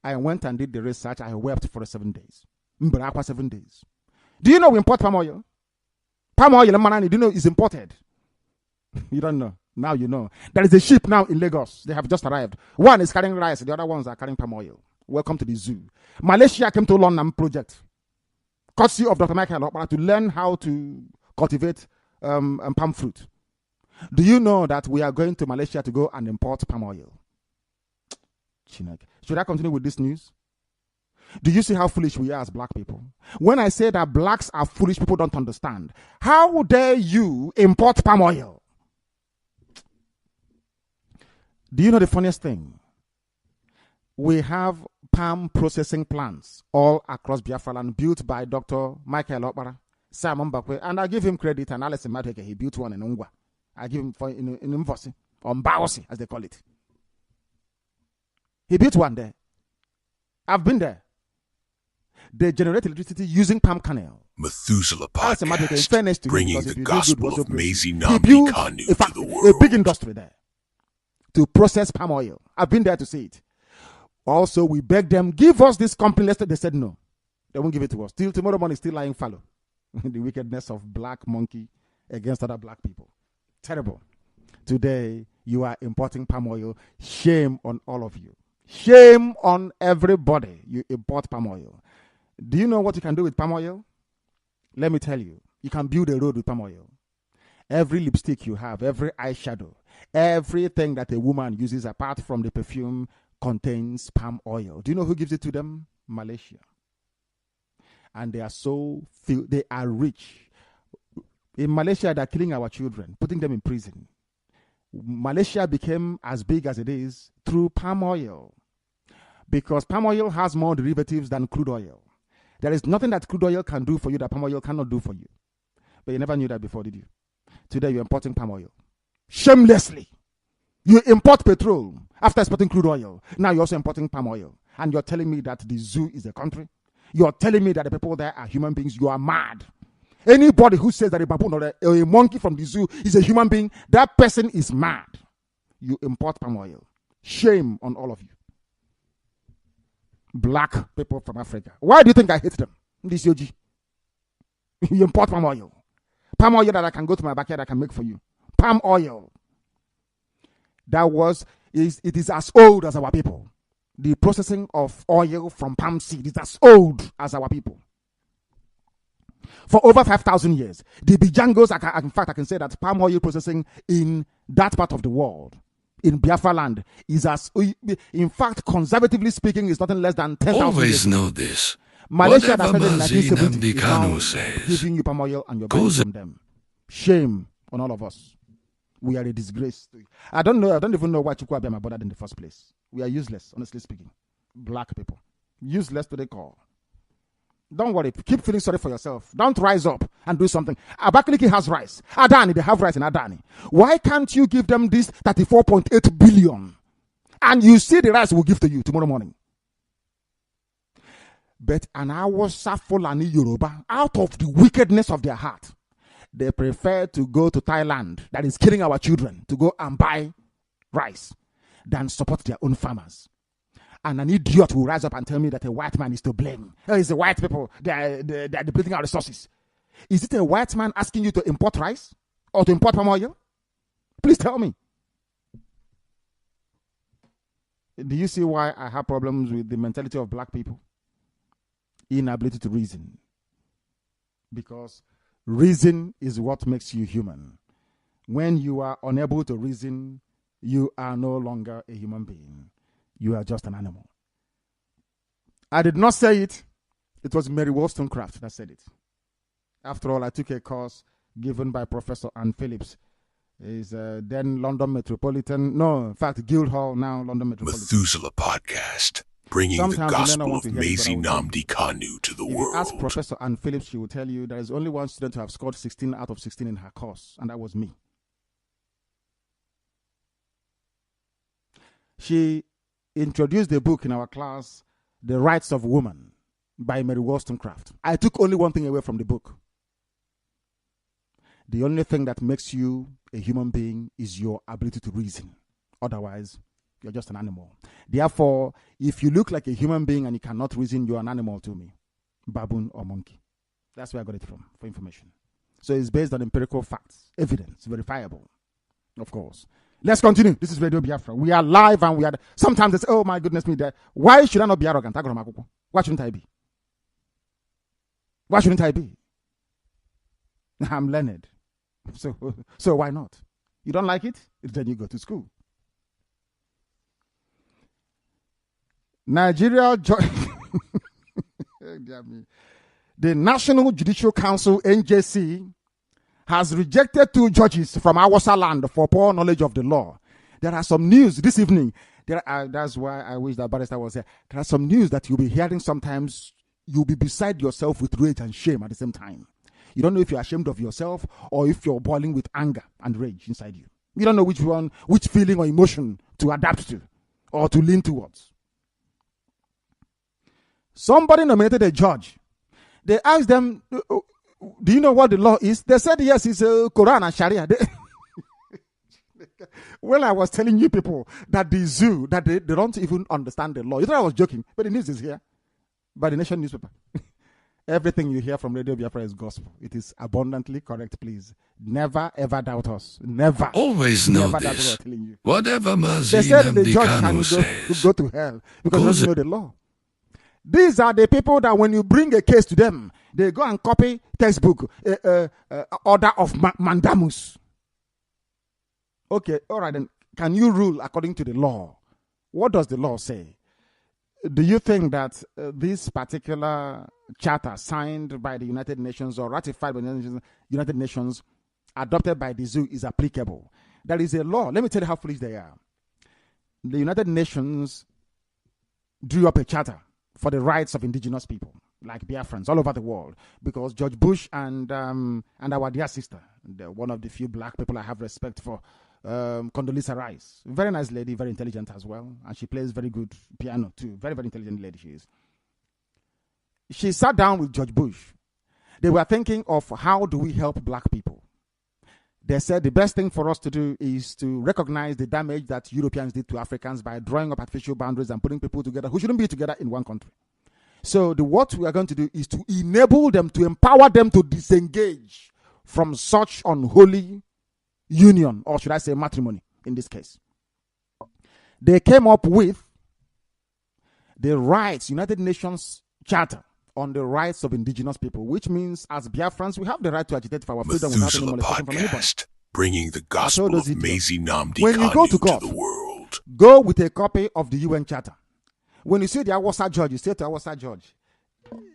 I went and did the research. I wept for 7 days. Mbrakwa 7 days. Do you know we import palm oil? Palm oil, do you know, is imported. You don't know. Now you know. There is a ship now in Lagos. They have just arrived. One is carrying rice. The other ones are carrying palm oil. Welcome to the zoo. Malaysia came to London project, courtesy of Dr. Michael Okpara, to learn how to cultivate palm fruit. Do you know that we are going to Malaysia to go and import palm oil? Should I continue with this news? Do you see how foolish we are as black people? When I say that blacks are foolish, people don't understand. How dare you import palm oil? Do you know the funniest thing? We have palm processing plants all across Biafraland built by Dr. Michael Okpara, Simon Bakwe, and I give him credit, and Alice Mateke, he built one in Ungwa. I give him for in Mvosi, or Mbaosi, as they call it. He built one there. I've been there. They generate electricity using palm kernel. Methuselah in fairness Podcast, to bringing him, the gospel of Mazi he Nnamdi built, Kanu in fact, to the world. a big industry there to process palm oil. I've been there to see it. Also, we begged them, give us this company. They said no. They won't give it to us. Till tomorrow morning, still lying fallow. The wickedness of black monkey against other black people. Terrible. Today, you are importing palm oil. Shame on all of you. Shame on everybody. You import palm oil. Do you know what you can do with palm oil? Let me tell you. You can build a road with palm oil. Every lipstick you have, every eyeshadow, everything that a woman uses apart from the perfume contains palm oil. Do you know who gives it to them? Malaysia. And they are they are rich. In Malaysia, they're killing our children, putting them in prison. Malaysia became as big as it is through palm oil, because palm oil has more derivatives than crude oil. There is nothing that crude oil can do for you that palm oil cannot do for you. But you never knew that before, did you? Today you're importing palm oil. Shamelessly. You import petrol after exporting crude oil. Now you're also importing palm oil. And you're telling me that the zoo is a country? You're telling me that the people there are human beings? You are mad. Anybody who says that a baboon or a monkey from the zoo is a human being, that person is mad. You import palm oil. Shame on all of you. Black people from Africa. Why do you think I hate them? This Yoji. You import palm oil. Palm oil that I can go to my backyard, I can make for you. Palm oil. It is as old as our people. The processing of oil from palm seed is as old as our people. For over 5,000 years. The Bijangos, in fact, I can say that palm oil processing in that part of the world, in Biafraland, is in fact, conservatively speaking, is nothing less than 10,000 years. Always know this. Malaysia, whatever that Mazi Nnamdi Kanu says, giving you palm oil and you're buying from them. Shame on all of us. We are a disgrace. I don't even know why Chukwuabiama bothered in the first place. We are useless, honestly speaking. Black people. Useless to the core. Don't worry. Keep feeling sorry for yourself. Don't rise up and do something. Abakaliki has rice. Adani, they have rice in Adani. Why can't you give them this 34.8 billion? And you see the rice we'll give to you tomorrow morning. But an hour Fulani Yoruba, out of the wickedness of their heart, they prefer to go to Thailand, that is killing our children, to go and buy rice than support their own farmers. And an idiot will rise up and tell me that a white man is to blame. It's the white people, they are depleting our resources. Is it a white man asking you to import rice or to import palm oil? Please tell me. Do you see why I have problems with the mentality of black people? Inability to reason. Because reason is what makes you human. When you are unable to reason, you are no longer a human being. You are just an animal. I did not say it. It was Mary Wollstonecraft that said it. After all, I took a course given by Professor Anne Phillips. Is then London Metropolitan. No, in fact, Guildhall, now London Metropolitan. Methuselah Podcast, bringing Sometimes the gospel of Mazi Nnamdi Kanu to the world. Ask Professor Anne Phillips, she will tell you there is only one student to have scored 16 out of 16 in her course, and that was me. She introduced the book in our class, The Rights of Woman, by Mary Wollstonecraft. I took only one thing away from the book. The only thing that makes you a human being is your ability to reason. Otherwise, you're just an animal. Therefore, if you look like a human being and you cannot reason, you're an animal to me. Baboon or monkey. That's where I got it from, for information. So it's based on empirical facts, evidence, verifiable, of course. Let's continue. This is Radio Biafra. We are live and we are... Sometimes it's, oh my goodness me, why should I not be arrogant? Why shouldn't I be? Why shouldn't I be? I'm learned. So why not? You don't like it? Then you go to school. Nigeria... The National Judicial Council, NJC, has rejected 2 judges from Awasa land for poor knowledge of the law. There are some news this evening. That's why I wish that barrister was here. There are some news that you'll be hearing sometimes. You'll be beside yourself with rage and shame at the same time. You don't know if you're ashamed of yourself or if you're boiling with anger and rage inside you. You don't know which feeling or emotion to adapt to or to lean towards. Somebody nominated a judge. They asked them, do you know what the law is? They said, yes, it's Quran and Sharia. Well, I was telling you people that the zoo, that they don't even understand the law. You thought I was joking, but the news is here by the Nation newspaper. Everything you hear from Radio Biafra is gospel. It is abundantly correct, please. Never, ever doubt us. Never. Always know never this. Doubt you. Whatever Mazi they said the Nnamdi judge Kanu can says, go to hell because he doesn't know the law. These are the people that when you bring a case to them, they go and copy textbook, order of mandamus. Okay, all right then. Can you rule according to the law? What does the law say? Do you think that this particular charter signed by the United Nations or ratified by the United Nations, adopted by the zoo is applicable. There is a law. Let me tell you how foolish they are. The United Nations drew up a charter for the rights of indigenous people, like Biafrans, all over the world, because George Bush and our dear sister, one of the few black people I have respect for, Condoleezza Rice, very nice lady, very intelligent as well, and she plays very good piano too. Very, very intelligent lady she is. She sat down with George Bush. They were thinking of how do we help black people. They said the best thing for us to do is to recognize the damage that Europeans did to Africans by drawing up artificial boundaries and putting people together who shouldn't be together in one country. So what we are going to do is to enable them, to empower them to disengage from such unholy union, or should I say matrimony in this case. They came up with the rights, United Nations Charter on the rights of indigenous people, which means as Biafrans, we have the right to agitate for our freedom without any molestation from anybody. Bringing the gospel of Mazi Nnamdi when you go to Kanu court, to the world. Go with a copy of the UN Charter. When you see the Awasa judge, you say to Awasa judge,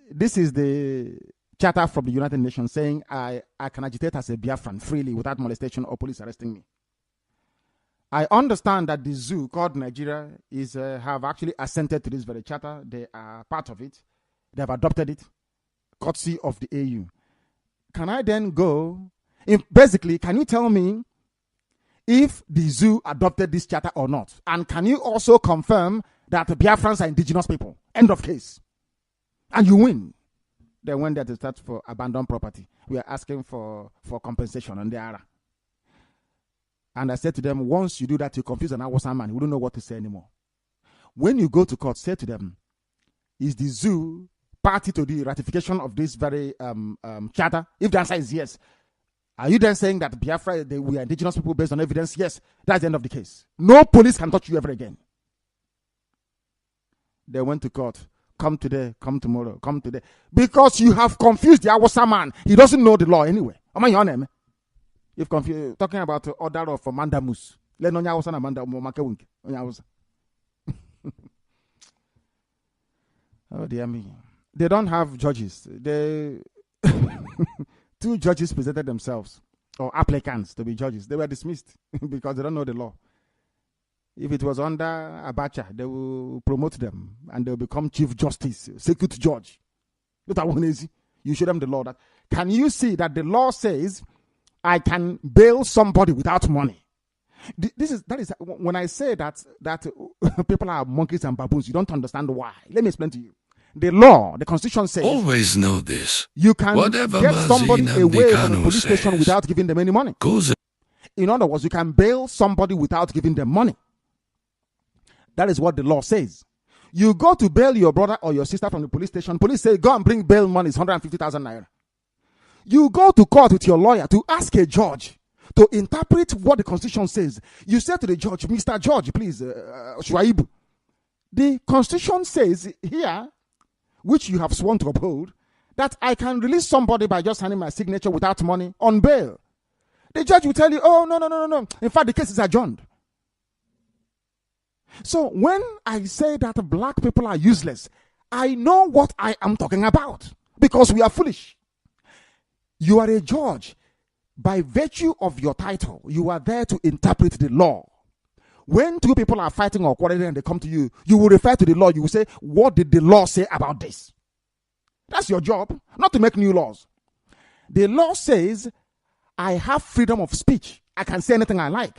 this is the charter from the United Nations saying I can agitate as a Biafran freely without molestation or police arresting me. I understand that the zoo called Nigeria have actually assented to this very charter. They are part of it. They have adopted it, courtesy of the AU. Can I then go? Basically, can you tell me if the zoo adopted this charter or not? And can you also confirm that Biafrans are indigenous people? End of case. And you win. Then when they start for abandoned property, we are asking for compensation on the ARA. And I said to them, once you do that, you confuse an Awasa man. He wouldn't know what to say anymore. When you go to court, say to them, is the zoo party to the ratification of this very charter? If the answer is yes, are you then saying that Biafra, we are indigenous people based on evidence? Yes, that's the end of the case. No police can touch you ever again. They went to court. Come today, come tomorrow, come today. Because you have confused the Awasa man. He doesn't know the law anyway. Am I your name? You've confused. Talking about the order of Mandamus. Let no Awasa na Mandamake Awasa. Oh dear me. They don't have judges. They 2 judges presented themselves, or applicants to be judges. They were dismissed because they don't know the law. If it was under Abacha, they will promote them and they'll become chief justice, circuit judge. You show them the law. That can you see that the law says I can bail somebody without money? That is when I say that people are monkeys and baboons, you don't understand why. Let me explain to you. The law, the Constitution says, always know this. You can Whatever get Mazi somebody Nnamdi away from Kanu a police station says without giving them any money. In other words, you can bail somebody without giving them money. That is what the law says. You go to bail your brother or your sister from the police station. Police say, go and bring bail money. It's 150,000 naira. You go to court with your lawyer to ask a judge to interpret what the Constitution says. You say to the judge, Mr. Judge, please, Shuaibu, the Constitution says here, which you have sworn to uphold, that I can release somebody by just signing my signature without money on bail. The judge will tell you, oh, no. In fact, the case is adjourned. So when I say that black people are useless, I know what I am talking about because we are foolish. You are a judge. By virtue of your title, you are there to interpret the law. When 2 people are fighting or quarreling and they come to you, you will refer to the law. You will say, what did the law say about this? That's your job, not to make new laws. The law says, I have freedom of speech. I can say anything I like.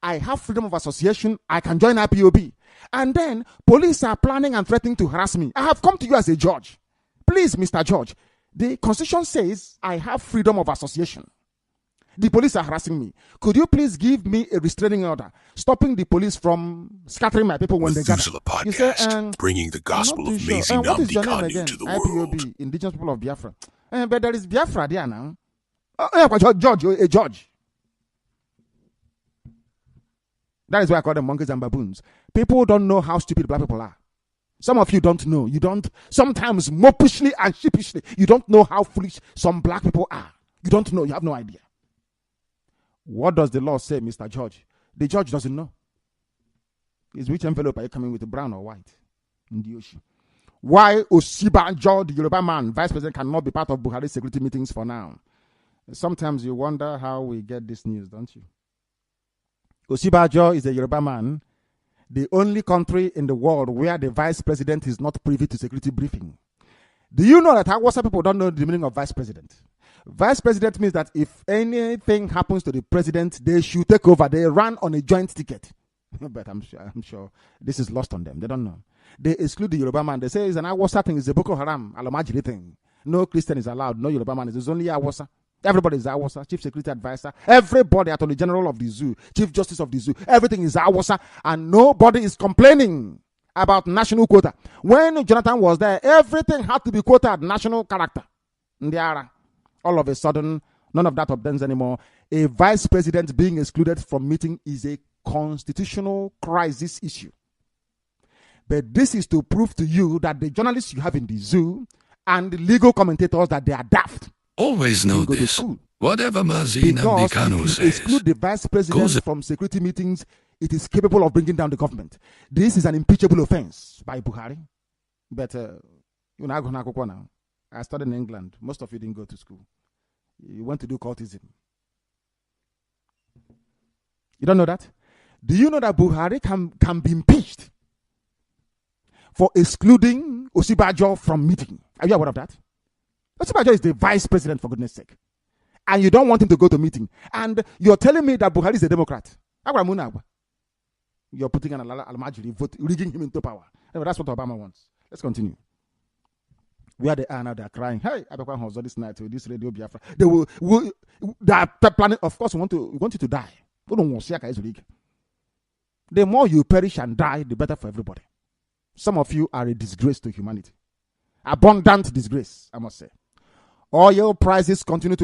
I have freedom of association. I can join IPOB. And then police are planning and threatening to harass me. I have come to you as a judge. Please, Mr. Judge, the Constitution says I have freedom of association. The police are harassing me. Could you please give me a restraining order, stopping the police from scattering my people when they gather? Podcast, you say, bringing the gospel of Mazi Nnamdi Kanu to the world. IPOB, Indigenous People of Biafra. But there is Biafra there now. A judge. That is why I call them monkeys and baboons. People don't know how stupid black people are. Some of you don't know. You don't, sometimes mopishly and sheepishly, you don't know how foolish some black people are. You don't know. You have no idea. What does the law say, Mr. Judge? The judge doesn't know. Is which envelope are you coming with, brown or white? In the ocean. why Osibajo, the Yoruba man, vice president, cannot be part of Buhari's security meetings for now. Sometimes you wonder how we get this news, don't you? Osibajo is a Yoruba man, the only country in the world where the vice president is not privy to security briefing. Do you know that Hausa people don't know the meaning of vice president? Vice president means that if anything happens to the president, they should take over. They run on a joint ticket. But I'm sure this is lost on them. They don't know. They exclude the Yoruba man. They say it's an Hausa thing. It's a Boko Haram, Alamajiri thing. No Christian is allowed. No Yoruba man. It's only Hausa. Everybody is Hausa. Chief Security Advisor. Everybody, Attorney General of the zoo. Chief Justice of the zoo. Everything is Hausa. And nobody is complaining about national quota. When Jonathan was there, everything had to be quoted national character. Ndiara. All of a sudden, none of that obtains anymore. A vice president being excluded from meeting is a constitutional crisis issue. But this is to prove to you that the journalists you have in the zoo and the legal commentators that they are daft. Always know this. Whatever Mazi Nnamdi Kanu says, exclude the vice president from security meetings, it is capable of bringing down the government. This is an impeachable offense by Buhari. But you know, I studied in England. Most of you didn't go to school. You went to do cultism. You don't know that? Do you know that Buhari can be impeached for excluding Osibajo from meeting? Are you aware of that? Osibajo is the vice president, for goodness sake. And you don't want him to go to meeting. And you're telling me that Buhari is a Democrat. You're putting an Almajiri vote, rigging him into power. Anyway, that's what Obama wants. Let's continue. Where they are now, they are crying. Hey, Abekwan Hozo this night with this radio Biafra. They are planning, of course, we want you to die. The more you perish and die, the better for everybody. Some of you are a disgrace to humanity. Abundant disgrace, I must say. Oil prices continue to